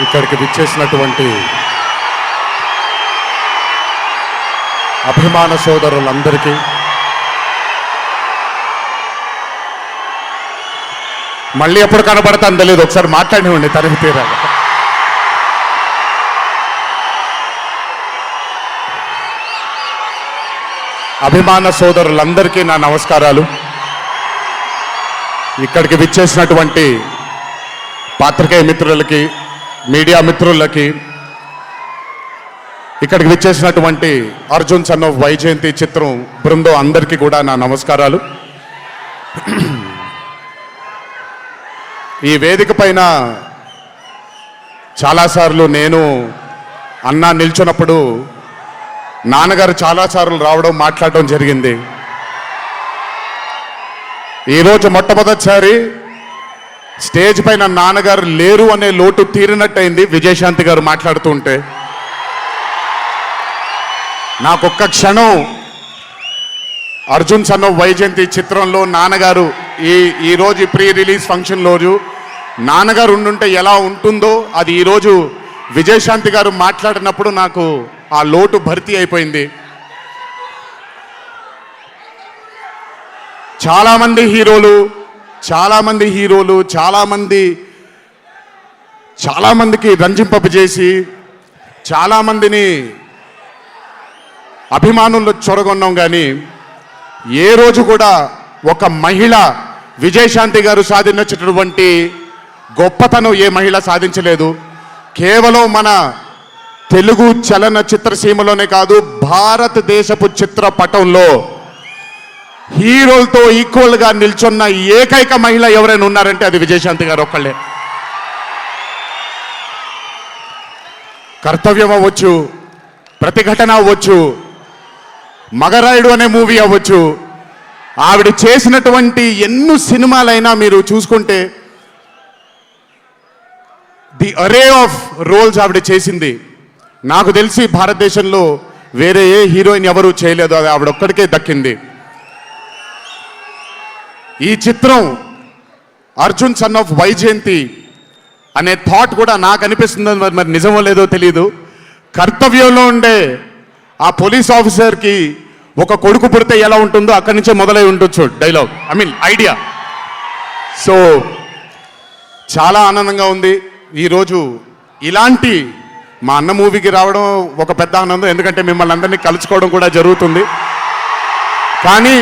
ఇక్కడికి విచ్చేసినటువంటి అభిమాన సోదరులందరికీ మళ్ళీ ఎప్పుడు కనబడతాను తెలియదు, ఒకసారి మాట్లాడివ్వండి తనిఖీ తీరాగా. అభిమాన సోదరులందరికీ నా నమస్కారాలు. ఇక్కడికి విచ్చేసినటువంటి పాత్రికేయ మిత్రులకి, మీడియా మిత్రులకి, ఇక్కడికి విచ్చేసినటువంటి అర్జున్ సన్ ఆఫ్ వైజయంతి చిత్రం బృందం అందరికీ కూడా నా నమస్కారాలు. ఈ వేదిక పైన చాలాసార్లు నేను అన్నా నిల్చున్నప్పుడు నాన్నగారు చాలాసార్లు రావడం, మాట్లాడడం జరిగింది. ఈరోజు మొట్టమొదటిసారి స్టేజ్ పైన నాన్నగారు లేరు అనే లోటు తీరినట్టయింది విజయశాంతి గారు మాట్లాడుతుంటే. నాకొక్క క్షణం అర్జున్ సన్ ఆఫ్ వైజయంతి చిత్రంలో నాన్నగారు ఈరోజు ప్రీ రిలీజ్ ఫంక్షన్ రోజు నాన్నగారు ఉండుంటే ఎలా ఉంటుందో అది ఈరోజు విజయశాంతి గారు మాట్లాడినప్పుడు నాకు ఆ లోటు భర్తీ అయిపోయింది. చాలామంది హీరోలు చాలామందికి రంజింపజేసి చాలామందిని అభిమానుల్లో చొరగొన్నాం, కానీ ఏ రోజు కూడా ఒక మహిళ విజయశాంతి గారు సాధించినటువంటి గొప్పతనం ఏ మహిళ సాధించలేదు. కేవలం మన తెలుగు చలన చిత్రసీమలోనే కాదు, భారతదేశపు చిత్రపటంలో హీరోలతో ఈక్వల్గా నిల్చున్న ఏకైక మహిళ ఎవరైనా ఉన్నారంటే అది విజయశాంతి గారు ఒక్కళ్ళే. కర్తవ్యం అవ్వచ్చు, ప్రతిఘటన అవ్వచ్చు, మగరాయుడు అనే మూవీ అవ్వచ్చు, ఆవిడ చేసినటువంటి ఎన్ని సినిమాలైనా మీరు చూసుకుంటే ది అరే ఆఫ్ రోల్స్ ఆవిడ చేసింది. నాకు తెలిసి భారతదేశంలో వేరే ఏ హీరోయిన్ ఎవరూ చేయలేదు, అది ఆవిడ ఒక్కడికే దక్కింది. ఈ చిత్రం అర్జున్ సన్ ఆఫ్ వైజయంతి అనే థాట్ కూడా నాకు అనిపిస్తుంది, మరి నిజమో లేదో తెలియదు. కర్తవ్యంలో ఉండే ఆ పోలీస్ ఆఫీసర్కి ఒక కొడుకు పుడితే ఎలా ఉంటుందో అక్కడి నుంచే మొదలై ఉండొచ్చు డైలాగ్, ఐడియా. సో చాలా ఆనందంగా ఉంది ఈరోజు ఇలాంటి మా అన్న మూవీకి రావడం ఒక పెద్ద ఆనందం, ఎందుకంటే మిమ్మల్ని అందరినీ కలుసుకోవడం కూడా జరుగుతుంది. కానీ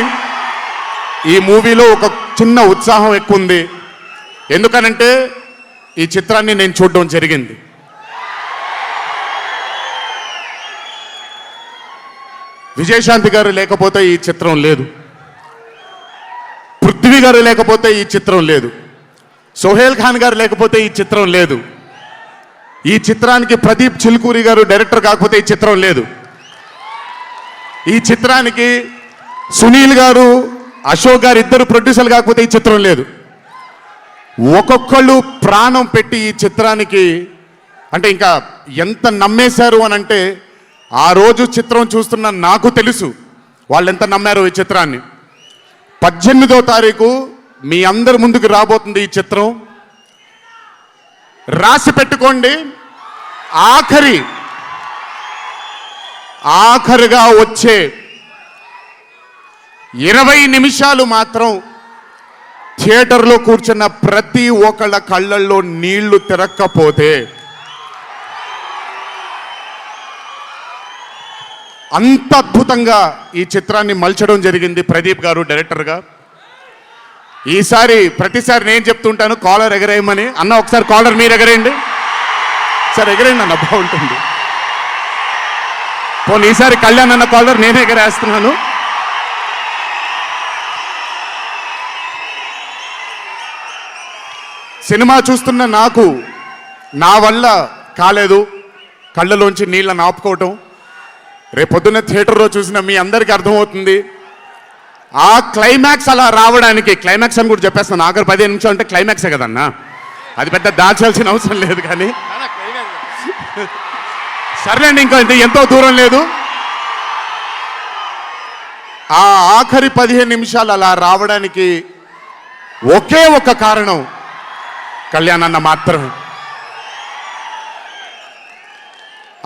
ఈ మూవీలో ఒక చిన్న ఉత్సాహం ఎక్కువ ఉంది, ఎందుకనంటే ఈ చిత్రాన్ని నేను చూడడం జరిగింది. విజయశాంతి గారు లేకపోతే ఈ చిత్రం లేదు, పృథ్వీ గారు లేకపోతే ఈ చిత్రం లేదు, సోహేల్ ఖాన్ గారు లేకపోతే ఈ చిత్రం లేదు, ఈ చిత్రానికి ప్రదీప్ చిల్కూరి గారు డైరెక్టర్ కాకపోతే ఈ చిత్రం లేదు, ఈ చిత్రానికి సునీల్ గారు, అశోక్ గారు ఇద్దరు ప్రొడ్యూసర్లు కాకపోతే ఈ చిత్రం లేదు. ఒక్కొక్కళ్ళు ప్రాణం పెట్టి ఈ చిత్రానికి అంటే ఇంకా ఎంత నమ్మేశారు అని అంటే, ఆ రోజు చిత్రం చూస్తున్న నాకు తెలుసు వాళ్ళు ఎంత నమ్మారు ఈ చిత్రాన్ని. 18వ తారీఖు మీ అందరి ముందుకు రాబోతుంది ఈ చిత్రం. రాసి పెట్టుకోండి, ఆఖరిగా వచ్చే 20 నిమిషాలు మాత్రం థియేటర్లో కూర్చున్న ప్రతి ఒక్కళ్ళ కళ్ళల్లో నీళ్లు తిరక్కపోతే అంత అద్భుతంగా ఈ చిత్రాన్ని మలచడం జరిగింది ప్రదీప్ గారు డైరెక్టర్గా. ప్రతిసారి నేను చెప్తుంటాను కాలర్ ఎగరేయమని. అన్న ఒకసారి కాలర్ మీరు ఎగరేయండి సార్, ఎగరేయండి అన్న, బాగుంటుంది. పోనీ ఈసారి కళ్యాణ్ అన్న కాలర్ నేనే ఎగరేస్తున్నాను. సినిమా చూస్తున్న నాకు నా వల్ల కాలేదు కళ్ళలోంచి నీళ్ళని ఆపుకోవటం. రేపొద్దున్న థియేటర్లో చూసిన మీ అందరికీ అర్థమవుతుంది. ఆ క్లైమాక్స్ అలా రావడానికి, క్లైమాక్స్ అని కూడా చెప్పేస్తాను, ఆఖరి 15 నిమిషాలు అంటే క్లైమాక్సే కదన్నా, అది పెద్ద దాచాల్సిన అవసరం లేదు. కానీ సర్లేండి, ఇంకా ఎంతో దూరం లేదు. ఆ ఆఖరి 15 నిమిషాలు అలా రావడానికి ఒకే ఒక కారణం కళ్యాణ్ అన్న మాత్రమే.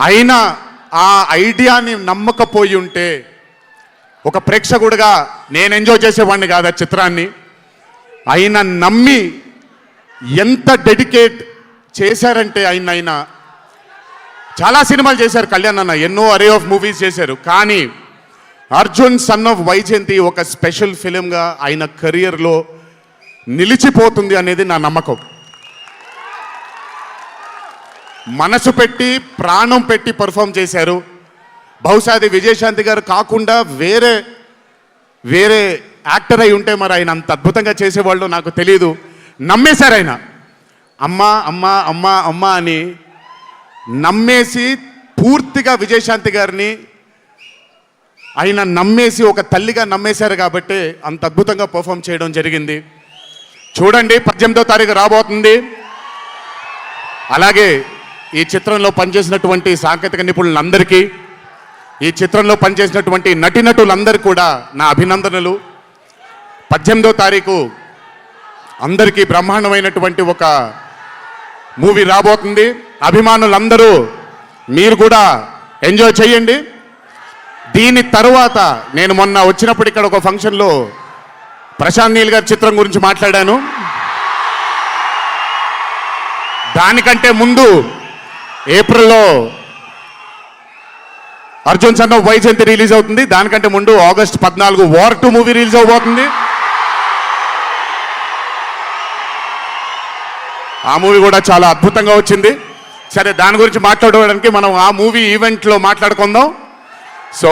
అయినా ఆ ఐడియాని నమ్మకపోయి ఉంటే ఒక ప్రేక్షకుడిగా నేను ఎంజాయ్ చేసేవాడిని కాదు ఆ చిత్రాన్ని. ఆయన నమ్మి ఎంత డెడికేట్ చేశారంటే ఆయన చాలా సినిమాలు చేశారు కళ్యాణ్ అన్న, ఎన్నో అరే ఆఫ్ మూవీస్ చేశారు. కానీ అర్జున్ సన్ ఆఫ్ వైజయంతి ఒక స్పెషల్ ఫిలింగా ఆయన కెరియర్లో నిలిచిపోతుంది అనేది నా నమ్మకం. మనసు పెట్టి ప్రాణం పెట్టి పర్ఫామ్ చేశారు. బహుశా అది విజయశాంతి గారు కాకుండా వేరే యాక్టర్ అయి ఉంటే మరి ఆయన అంత అద్భుతంగా చేసేవాళ్ళు నాకు తెలియదు. నమ్మేశారు ఆయన. అమ్మా అమ్మా అమ్మా అమ్మా అని నమ్మేసి పూర్తిగా విజయశాంతి గారిని ఆయన నమ్మేసి ఒక తల్లిగా నమ్మేశారు కాబట్టి అంత అద్భుతంగా పర్ఫామ్ చేయడం జరిగింది. చూడండి 18వ తారీఖు రాబోతుంది. అలాగే ఈ చిత్రంలో పనిచేసినటువంటి సాంకేతిక నిపుణులందరికీ, ఈ చిత్రంలో పనిచేసినటువంటి నటీనటులందరికీ కూడా నా అభినందనలు. 18వ తారీఖు అందరికీ బ్రహ్మాండమైనటువంటి ఒక మూవీ రాబోతుంది. అభిమానులందరూ మీరు కూడా ఎంజాయ్ చేయండి. దీని తరువాత నేను మొన్న వచ్చినప్పుడు ఇక్కడ ఒక ఫంక్షన్లో ప్రశాంత్ నీల్ గారి చిత్రం గురించి మాట్లాడాను. దానికంటే ముందు ఏప్రిల్లో Arjun son of Vyjayanthi release అవుతుంది. దానికంటే ముందు ఆగస్ట్ 14 వార్ 2 మూవీ రిలీజ్ అవబోతుంది. ఆ మూవీ కూడా చాలా అద్భుతంగా వచ్చింది. సరే, దాని గురించి మాట్లాడడానికి మనం ఆ మూవీ ఈవెంట్లో మాట్లాడుకుందాం. సో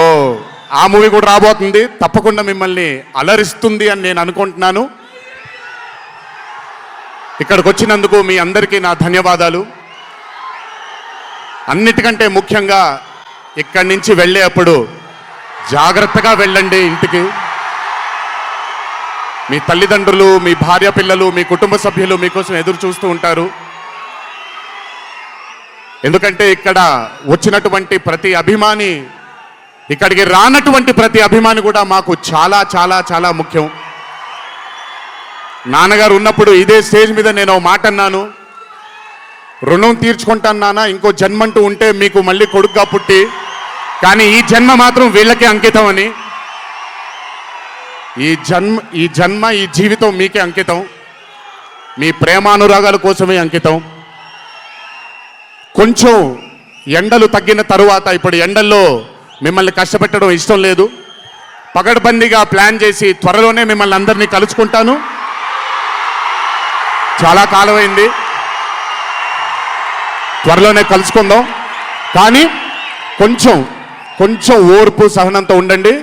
ఆ మూవీ కూడా రాబోతుంది. తప్పకుండా మిమ్మల్ని అలరిస్తుంది అని నేను అనుకుంటున్నాను. ఇక్కడికి వచ్చినందుకు మీ అందరికీ నా ధన్యవాదాలు. అన్నిటికంటే ముఖ్యంగా ఇక్కడి నుంచి వెళ్ళేటప్పుడు జాగ్రత్తగా వెళ్ళండి ఇంటికి. మీ తల్లిదండ్రులు, మీ భార్య పిల్లలు, మీ కుటుంబ సభ్యులు మీకోసం ఎదురు చూస్తూ ఉంటారు. ఎందుకంటే ఇక్కడ వచ్చినటువంటి ప్రతి అభిమాని, ఇక్కడికి రానటువంటి ప్రతి అభిమాని కూడా మాకు చాలా చాలా చాలా ముఖ్యం. నాన్నగారు ఉన్నప్పుడు ఇదే స్టేజ్ మీద నేను మాట అన్నాను, రుణం తీర్చుకుంటాను నాన్న, ఇంకో జన్మంటూ ఉంటే మీకు మళ్ళీ కొడుకుగా పుట్టి, కానీ ఈ జన్మ మాత్రం వీళ్ళకే అంకితం అని. ఈ జన్మ ఈ జీవితం మీకే అంకితం, మీ ప్రేమానురాగాల కోసమే అంకితం. కొంచెం ఎండలు తగ్గిన తరువాత, ఇప్పుడు ఎండల్లో మిమ్మల్ని కష్టపెట్టడం ఇష్టం లేదు, పగడ్బందీగా ప్లాన్ చేసి త్వరలోనే మిమ్మల్ని అందరినీ కలుసుకుంటాను. చాలా కాలమైంది, త్వరలోనే కలుసుకుందాం. కానీ కొంచెం ఓర్పు సహనంతో ఉండండి.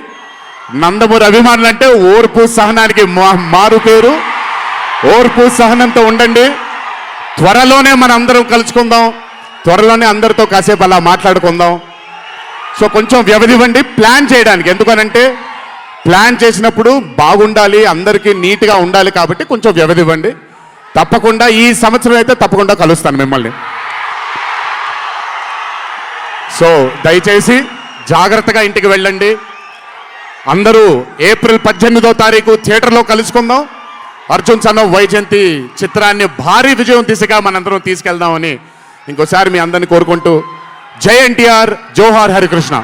నందమూరి అభిమానులు అంటే ఓర్పు సహనానికి మారు పేరు. ఓర్పు సహనంతో ఉండండి. త్వరలోనే మనం అందరం కలుసుకుందాం. త్వరలోనే అందరితో కాసేపు అలా మాట్లాడుకుందాం. సో కొంచెం వ్యవధి ఇవ్వండి ప్లాన్ చేయడానికి. ఎందుకనంటే ప్లాన్ చేసినప్పుడు బాగుండాలి, అందరికీ నీట్గా ఉండాలి కాబట్టి కొంచెం వ్యవధి ఇవ్వండి. తప్పకుండా ఈ సంవత్సరం అయితే తప్పకుండా కలుస్తాను మిమ్మల్ని. సో దయచేసి జాగ్రత్తగా ఇంటికి వెళ్ళండి. అందరూ ఏప్రిల్ 18వ తారీఖు థియేటర్లో కలుసుకుందాం. అర్జున్ సన్ ఆఫ్ వైజయంతి చిత్రాన్ని భారీ విజయం దిశగా మనందరం తీసుకెళ్దామని ఇంకోసారి మీ అందరిని కోరుకుంటూ, జై ఎన్టీఆర్, జోహార్ హరికృష్ణ.